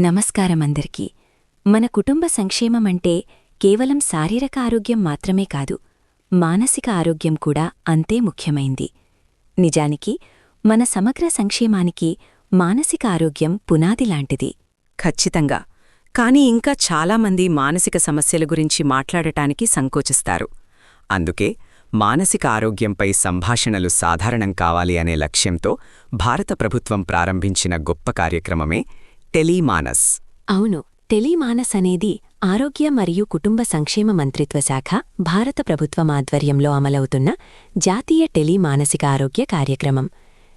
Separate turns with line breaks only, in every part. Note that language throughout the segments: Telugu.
నమస్కారమందరికీ. మన కుటుంబ సంక్షేమమంటే కేవలం శారీరక ఆరోగ్యం మాత్రమే కాదు, మానసిక ఆరోగ్యం కూడా అంతే ముఖ్యమైంది. నిజానికి మన సమగ్ర సంక్షేమానికి మానసిక ఆరోగ్యం పునాదిలాంటిది.
ఖచ్చితంగా. కానీ ఇంకా చాలామంది మానసిక సమస్యల గురించి మాట్లాడటానికి సంకోచిస్తారు. అందుకే మానసిక ఆరోగ్యంపై సంభాషణలు సాధారణం కావాలి అనే లక్ష్యంతో భారత ప్రభుత్వం ప్రారంభించిన గొప్ప కార్యక్రమమే టెలీమానస్.
అవును, టెలీమానస్ అనేది ఆరోగ్య మరియు కుటుంబ సంక్షేమ మంత్రిత్వ శాఖ, భారత ప్రభుత్వం ఆధ్వర్యంలో అమలవుతున్న జాతీయ టెలీమానసిక ఆరోగ్య కార్యక్రమం.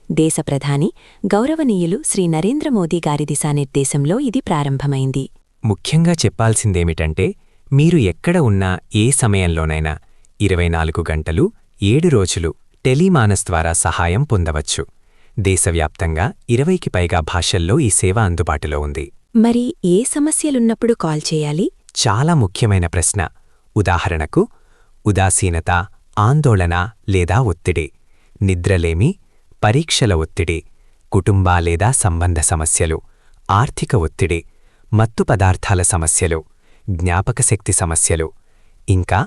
దేశ ప్రధాని గౌరవనీయులు శ్రీ నరేంద్ర మోదీ గారి దిశానిర్దేశంలో ఇది ప్రారంభమైంది.
ముఖ్యంగా చెప్పాల్సిందేమిటంటే, మీరు ఎక్కడ ఉన్నా ఏ సమయంలోనైనా 24 గంటలు 7 రోజులు టెలీమానస్ ద్వారా సహాయం పొందవచ్చు. దేశవ్యాప్తంగా 20కి పైగా భాషల్లో ఈ సేవ అందుబాటులో ఉంది.
మరి ఏ సమస్యలున్నప్పుడు కాల్ చేయాలి?
చాలా ముఖ్యమైన ప్రశ్న. ఉదాహరణకు, ఉదాసీనత, ఆందోళన లేదా ఒత్తిడి, నిద్రలేమి, పరీక్షల ఒత్తిడి, కుటుంబ లేదా సంబంధ సమస్యలు, ఆర్థిక ఒత్తిడి, మత్తు పదార్థాల సమస్యలు, జ్ఞాపకశక్తి సమస్యలు, ఇంకా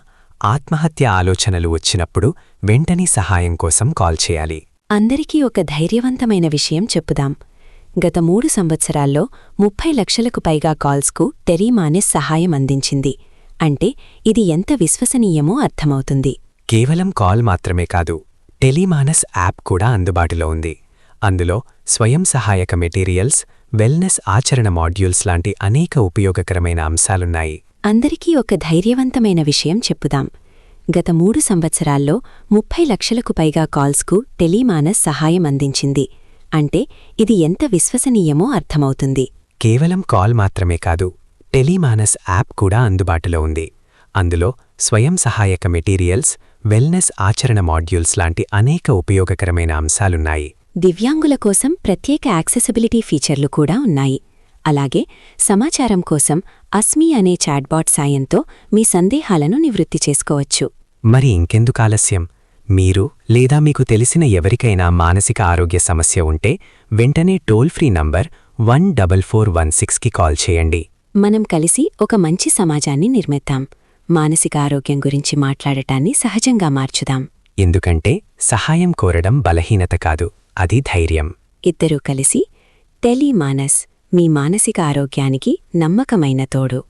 ఆత్మహత్య ఆలోచనలు వచ్చినప్పుడు వెంటనే సహాయం కోసం కాల్ చేయాలి.
అందరికీ ఒక ధైర్యవంతమైన విషయం చెప్పుదాం. గత 3 సంవత్సరాల్లో 30 లక్షలకు పైగా కాల్స్కు టెలీమానస్ సహాయం అందించింది. అంటే ఇది ఎంత విశ్వసనీయమో అర్థమవుతుంది.
కేవలం కాల్ మాత్రమే కాదు, టెలీమానస్ యాప్ కూడా అందుబాటులో ఉంది. అందులో స్వయం సహాయక మెటీరియల్స్, వెల్నెస్ ఆచరణ మాడ్యూల్స్ లాంటి అనేక ఉపయోగకరమైన అంశాలున్నాయి.
అందరికీ ఒక ధైర్యవంతమైన విషయం చెప్పుదాం. గత 3 సంవత్సరాల్లో 30 లక్షలకు పైగా కాల్స్కు టెలీమానస్ సహాయం అందించింది. అంటే ఇది ఎంత విశ్వసనీయమో అర్థమవుతుంది.
కేవలం కాల్ మాత్రమే కాదు, టెలీమానస్ యాప్ కూడా అందుబాటులో ఉంది. అందులో స్వయం సహాయక మెటీరియల్స్, వెల్నెస్ ఆచరణ మాడ్యూల్స్ లాంటి అనేక ఉపయోగకరమైన అంశాలున్నాయి.
దివ్యాంగుల కోసం ప్రత్యేక యాక్సెసిబిలిటీ ఫీచర్లు కూడా ఉన్నాయి. అలాగే సమాచారం కోసం అస్మీ అనే చాట్బాట్ సాయంతో మీ సందేహాలను నివృత్తి చేసుకోవచ్చు.
మరి ఇంకెందుకు ఆలస్యం? మీరు లేదా మీకు తెలిసిన ఎవరికైనా మానసిక ఆరోగ్య సమస్య ఉంటే వెంటనే టోల్ ఫ్రీ నంబర్ 14416కి కాల్ చేయండి.
మనం కలిసి ఒక మంచి సమాజాన్ని నిర్మిద్దాం. మానసిక ఆరోగ్యం గురించి మాట్లాడటాన్ని సహజంగా మార్చుదాం.
ఎందుకంటే సహాయం కోరడం బలహీనత కాదు, అది ధైర్యం.
ఇద్దరూ కలిసి టెలీమానస్, మీ మానసిక ఆరోగ్యానికి నమ్మకమైన తోడు.